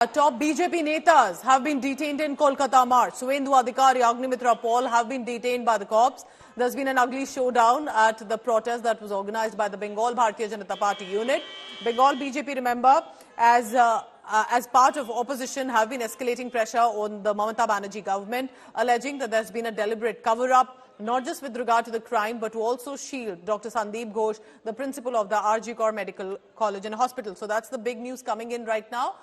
Top BJP netas have been detained in Kolkata March. Suvendu Adhikari, Agnimitra Paul have been detained by the cops. There's been an ugly showdown at the protest that was organized by the Bengal Bharatiya Janata Party unit. Bengal BJP, remember, as part of opposition, have been escalating pressure on the Mamata Banerjee government, alleging that there's been a deliberate cover-up, not just with regard to the crime, but to also shield Dr. Sandeep Ghosh, the principal of the RG Kaur Medical College and Hospital. So that's the big news coming in right now.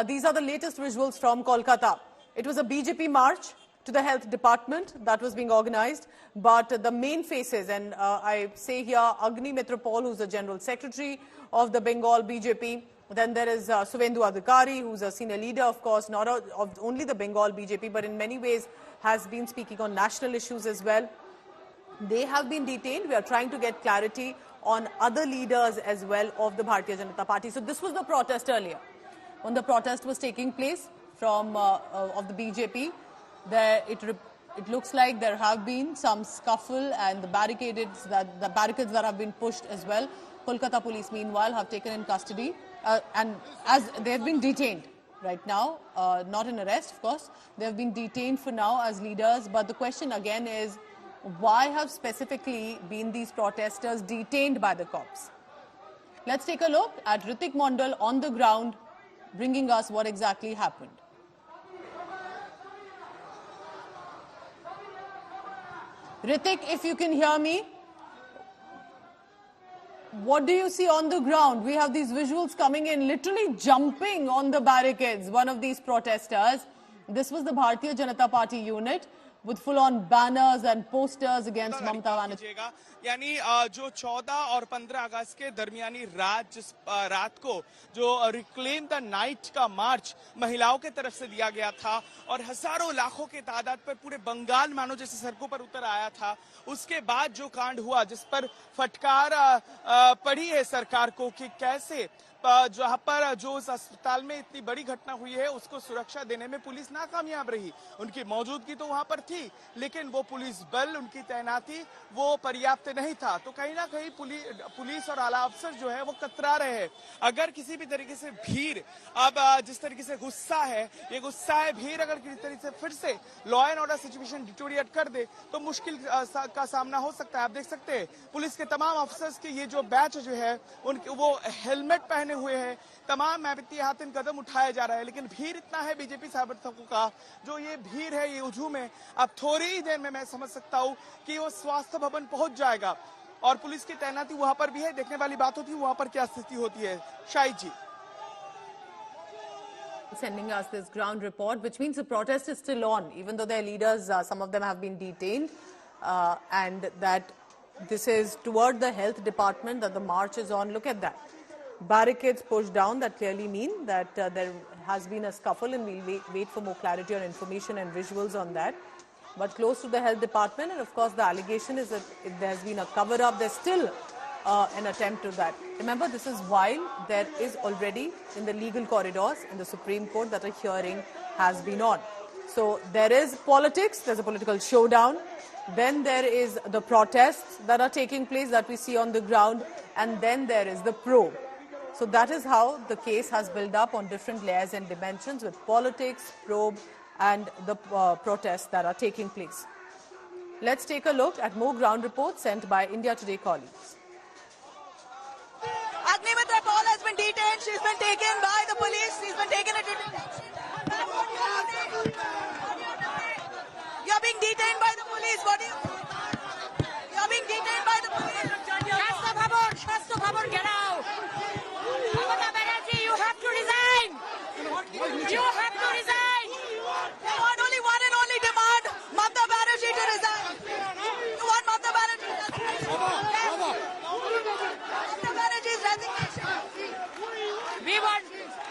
These are the latest visuals from Kolkata. It was a BJP march to the health department that was being organized, but the main faces, and I say here Agnimitra Paul, who's the General Secretary of the Bengal BJP, then there is Suvendu Adhikari, who's a senior leader, of course, not of only the Bengal BJP, but in many ways has been speaking on national issues as well. They have been detained. We are trying to get clarity on other leaders as well of the Bharatiya Janata Party. So this was the protest earlier. When the protest was taking place from of the BJP, it looks like there have been some scuffle and the barricades that have been pushed as well. Kolkata police, meanwhile, have taken in custody and as they have been detained right now, not in arrest, of course. They have been detained for now as leaders. But the question again is, why have specifically been these protesters detained by the cops? Let's take a look at Ritik Mondal on the ground, bringing us what exactly happened. Ritik, if you can hear me, what do you see on the ground? We have these visuals coming in, literally jumping on the barricades. One of these protesters, this was the Bharatiya Janata Party unit, with full-on banners and posters against Mamata Banerjee. यानी जो 14 और 15 अगस्त के दरमियानी रात को जो reclaim the night का मार्च महिलाओं के तरफ से दिया गया था और हजारों लाखों के तादाद पर पूरे बंगाल मानो जैसे सड़कों पर उतर आया था, उसके बाद जो कांड हुआ जिस पर फटकार पड़ी है सरकार को कि कैसे जहां पर जो उस अस्पताल में इतनी बड़ी घटना हुई है उसको सुरक्षा देने में पुलिस नाकामयाब रही। उनकी मौजूदगी तो वहां पर थी, लेकिन वो पुलिस बल, उनकी तैनाती वो पर्याप्त नहीं था। तो कहीं ना कहीं पुलिस और आला अफसर जो है वो कतरा रहे हैं। अगर किसी भी तरीके से भीड़, अब जिस तरीके से गुस्सा है, ये गुस्सा है भीड़ अगर किसी तरीके से फिर से law and order situation deteriorate कर दे तो मुश्किल का सामना हो सकता है। आप देख सकते हैं पुलिस के तमाम अफसर्स के ये जो बैच जो है उनके वो हेलमेट पहने हुए हैं, तमाम एहतियातन कदम उठाया जा रहा है, लेकिन भीड़ इतना है बीजेपी समर्थकों का, जो ये भीड़ है, ये हुजूम है, अब थोड़ी ही देर में मैं समझ सकता हूं कि वो स्वास्थ्य भवन पहुंच जाएगा और पुलिस की तैनाती वहां पर भी है। देखने वाली बात होती है वहां पर क्या स्थिति होती है। शाहिद जी sending us this ground report, which means the protest is still on, even though their leaders, some of them have been detained, and that this is toward the health department that the march is on. Look at that. Barricades pushed down, that clearly mean that there has been a scuffle, and we'll wait for more clarity on information and visuals on that. But close to the health department, and of course the allegation is that there has been a cover-up. There's still an attempt to that. Remember, this is while there is already in the legal corridors in the Supreme Court that a hearing has been on. So there is politics, there's a political showdown. Then there is the protests that are taking place that we see on the ground, and then there is the probe. So that is how the case has built up on different layers and dimensions, with politics, probe, and the protests that are taking place. Let's take a look at more ground reports sent by India Today colleagues. Agnimitra Paul has been detained. She's been taken by the police. She's been taken at You're being detained by the police. What do you? You're being detained by the police. Shastro Bhavan, get out. Mamata Banerjee, you have to resign. You have to resign. You want only one and only demand, Mamata Banerjee to resign. You want Mamata Banerjee to resign. Mamata Banerjee's resignation. We want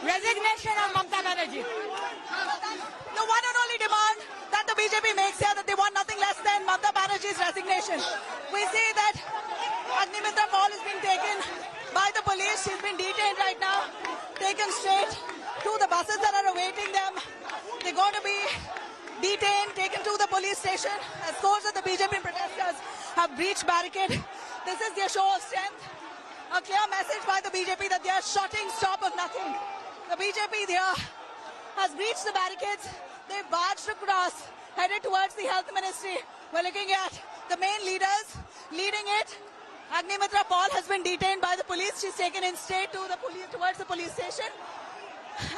resignation of Mamata Banerjee. The one and only demand that the BJP makes here, that they want nothing less than Mamata Banerjee's resignation. We see that Agnimitra Paul is being taken by the police. She's been detained right now, taken straight to the buses that are awaiting them. They're going to be detained, taken to the police station. As scores of the BJP protesters have breached barricade. This is their show of strength. A clear message by the BJP that they are shutting stop of nothing. The BJP here has breached the barricades. They barged across, headed towards the health ministry. We're looking at the main leaders leading it. Agnimitra Paul has been detained by the police. She's taken in straight to the police, towards the police station.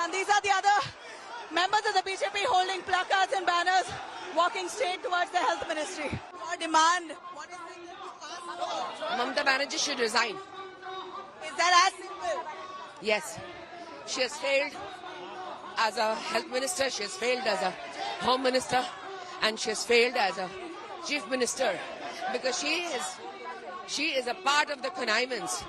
And these are the other members of the BJP holding placards and banners, walking straight towards the health ministry. Your demand, what is it? Mamata Banerjee should resign. Is that as simple? Yes. She has failed as a health minister, she has failed as a home minister, and she has failed as a chief minister, because she is a part of the connivance.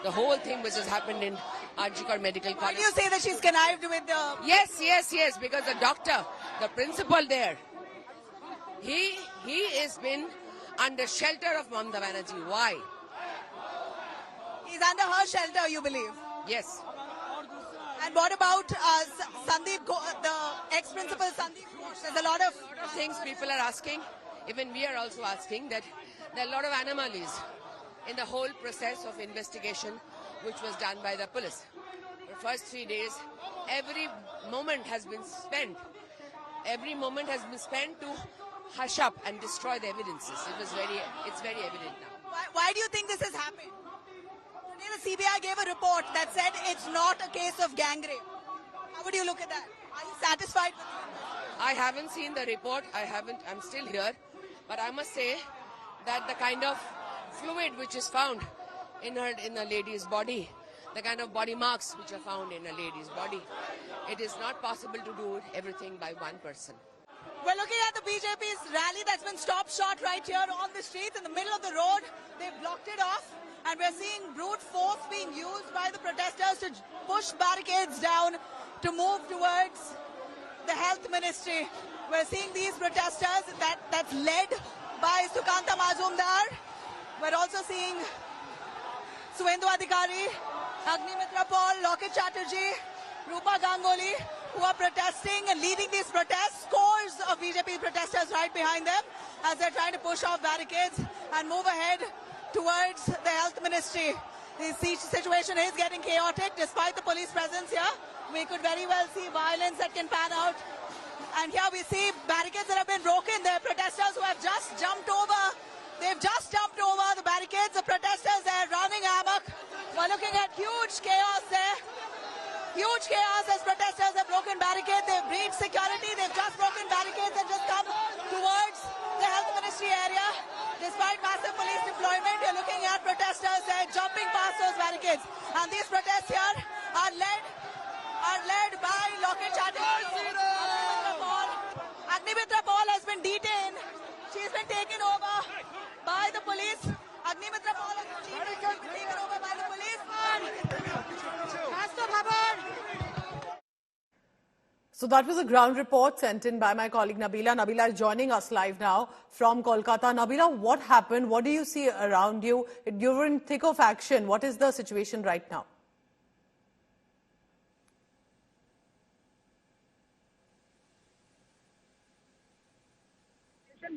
The whole thing which has happened in RG Kar Medical Why College. do you say that she's connived with the... Yes, because the doctor, the principal there, he has been under shelter of Mamata Banerjee. Why? He's under her shelter, you believe? Yes. And what about Sandeep, the ex-principal Sandeep Ghosh? There's a lot of... Things people are asking, even we are also asking, that there are a lot of anomalies in the whole process of investigation which was done by the police. The first 3 days, every moment has been spent to hush up and destroy the evidences. It's very evident now. Why do you think this has happened? Today the CBI gave a report that said it's not a case of gang rape. How would you look at that? Are you satisfied with it? I haven't seen the report. I'm still here. But I must say that the kind of fluid which is found in a lady's body, the kind of body marks which are found in a lady's body, it is not possible to do everything by one person. We're looking at the BJP's rally that's been stopped short right here on the streets in the middle of the road. They've blocked it off, and we're seeing brute force being used by the protesters to push barricades down to move towards the health ministry. We're seeing these protesters that's led by Sukanta Majumdar. We're also seeing Suvendu Adhikari, Agnimitra Paul, Lokesh Chatterjee, Rupa Ganguly, who are protesting and leading these protests. Scores of BJP protesters right behind them as they're trying to push off barricades and move ahead towards the health ministry. The situation is getting chaotic despite the police presence here. We could very well see violence that can pan out. And here we see barricades that have been broken. There are protesters who have just jumped over. They've just jumped over the barricades. The protesters are running amok. We're looking at huge chaos there. Huge chaos as protesters have broken barricades. They've breached security. They've just broken barricades and just come towards the health ministry area. Despite massive police deployment, you're looking at protesters there jumping past those barricades. And these protests here are led by Lokesh Chatterjee. Agnimitra Paul has been detained. She's been taken over by the police. Agnimitra Paul has been taken over by the police. So that was a ground report sent in by my colleague Nabila. Nabila is joining us live now from Kolkata. Nabila, what happened? What do you see around you? You were in thick of action. What is the situation right now?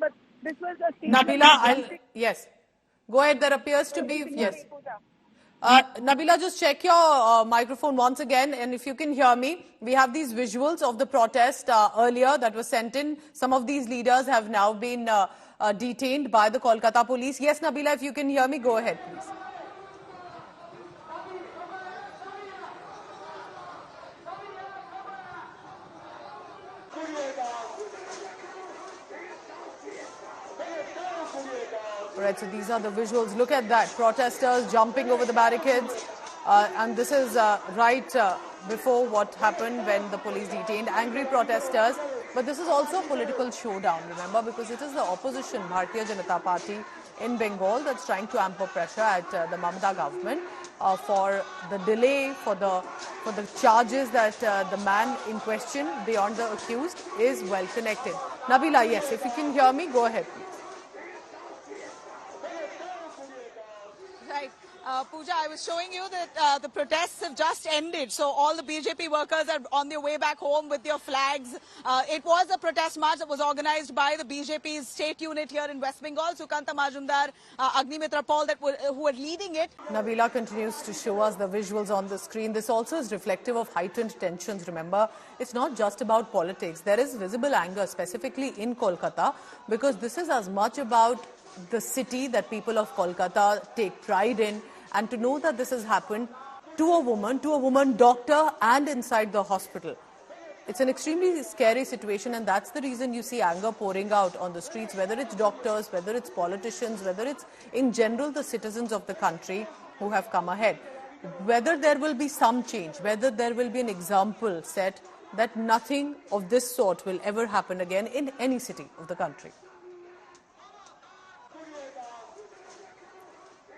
But this was a Nabila, yes. Go ahead. There appears to be, yes. Nabila, just check your microphone once again, and if you can hear me, we have these visuals of the protest earlier that was sent in. Some of these leaders have now been detained by the Kolkata police. Yes, Nabila, if you can hear me, go ahead, please. Right, so these are the visuals. Look at that. Protesters jumping over the barricades. And this is right before what happened when the police detained angry protesters. But this is also a political showdown, remember, because it is the opposition, Bharatiya Janata Party in Bengal, that's trying to amp up pressure at the Mamata government for the delay, for the charges that the man in question, beyond the accused, is well connected. Nabila, yes, if you can hear me, go ahead, please. Right. Pooja, I was showing you that the protests have just ended. So all the BJP workers are on their way back home with their flags. It was a protest march that was organized by the BJP's state unit here in West Bengal. Sukanta Majumdar, Agnimitra Paul, who were leading it. Nabila continues to show us the visuals on the screen. This also is reflective of heightened tensions. Remember, it's not just about politics. There is visible anger, specifically in Kolkata, because this is as much about the city that people of Kolkata take pride in, and to know that this has happened to a woman doctor, and inside the hospital. It's an extremely scary situation, and that's the reason you see anger pouring out on the streets, whether it's doctors, whether it's politicians, whether it's in general the citizens of the country who have come ahead. Whether there will be some change, whether there will be an example set that nothing of this sort will ever happen again in any city of the country.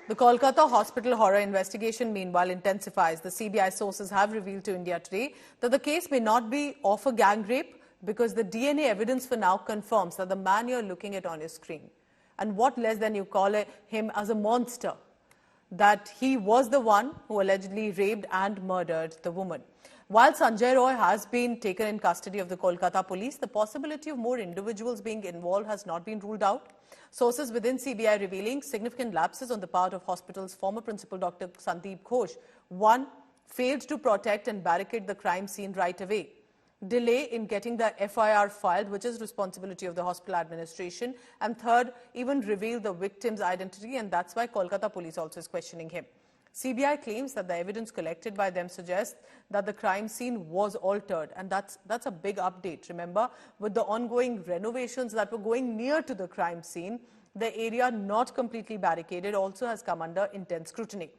The Kolkata hospital horror investigation, meanwhile, intensifies. The CBI sources have revealed to India Today that the case may not be of a gang rape because the DNA evidence for now confirms that the man you're looking at on your screen, and what less than you call him as a monster, that he was the one who allegedly raped and murdered the woman. While Sanjay Roy has been taken in custody of the Kolkata police, the possibility of more individuals being involved has not been ruled out. Sources within CBI revealing significant lapses on the part of hospital's former principal, Dr. Sandeep Ghosh. One, failed to protect and barricade the crime scene right away. Delay in getting the FIR filed, which is responsibility of the hospital administration. And third, even reveal the victim's identity, and that's why Kolkata police also is questioning him. CBI claims that the evidence collected by them suggests that the crime scene was altered, and that's a big update. Remember, with the ongoing renovations that were going near to the crime scene, the area not completely barricaded also has come under intense scrutiny.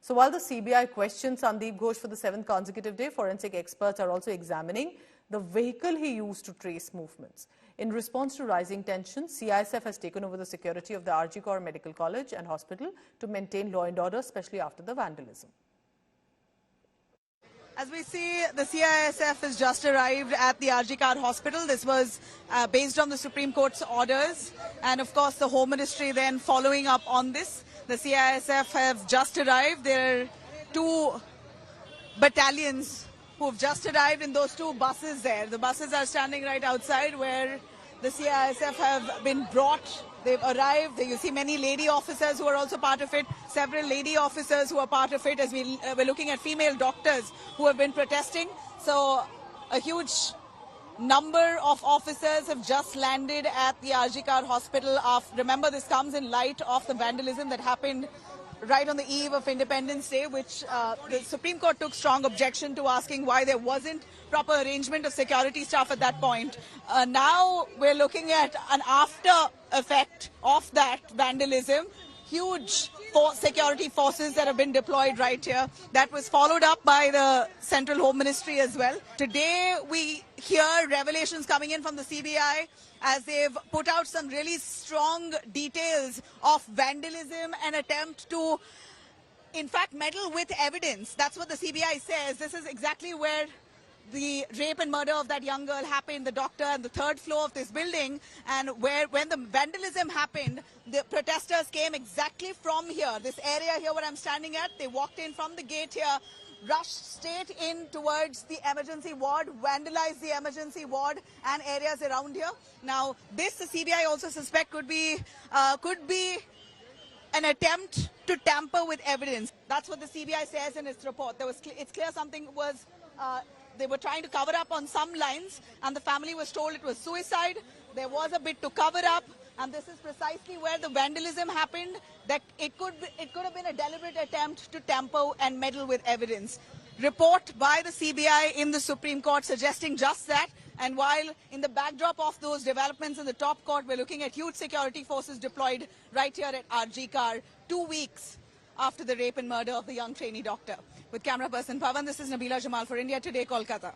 So while the CBI questions Sandeep Ghosh for the 7th consecutive day, forensic experts are also examining the vehicle he used to trace movements. In response to rising tensions, CISF has taken over the security of the RG Kar Medical College and Hospital to maintain law and order, especially after the vandalism. As we see, the CISF has just arrived at the RG Kar Hospital. This was based on the Supreme Court's orders, and of course the Home Ministry then following up on this. The CISF have just arrived. There are 2 battalions who have just arrived in those 2 buses there. The buses are standing right outside where the CISF have been brought. They've arrived. You see many lady officers who are also part of it, several lady officers who are part of it, as we're looking at female doctors who have been protesting. So a huge number of officers have just landed at the RG Kar Hospital. Remember, this comes in light of the vandalism that happened right on the eve of Independence Day, which the Supreme Court took strong objection to, asking why there wasn't proper arrangement of security staff at that point. Now we're looking at an after effect of that vandalism. Huge security forces that have been deployed right here. That was followed up by the Central Home Ministry as well. Today we hear revelations coming in from the CBI as they've put out some really strong details of vandalism and attempt to, in fact, meddle with evidence. That's what the CBI says. This is exactly where the rape and murder of that young girl happened, the doctor, on the 3rd floor of this building, and when the vandalism happened, the protesters came exactly from here, this area here where I'm standing at. They walked in from the gate here, rushed straight in towards the emergency ward, vandalized the emergency ward and areas around here. Now, this the CBI also suspect could be an attempt to tamper with evidence. That's what the CBI says in its report. It's clear something was. They were trying to cover up on some lines, and the family was told it was suicide. There was a bit to cover up, and this is precisely where the vandalism happened, that it could have been a deliberate attempt to tamper and meddle with evidence. Report by the CBI in the Supreme Court suggesting just that. And while in the backdrop of those developments in the top court, we're looking at huge security forces deployed right here at RG Kar 2 weeks after the rape and murder of the young trainee doctor. With camera person Pavan, this is Nabila Jamal for India Today, Kolkata.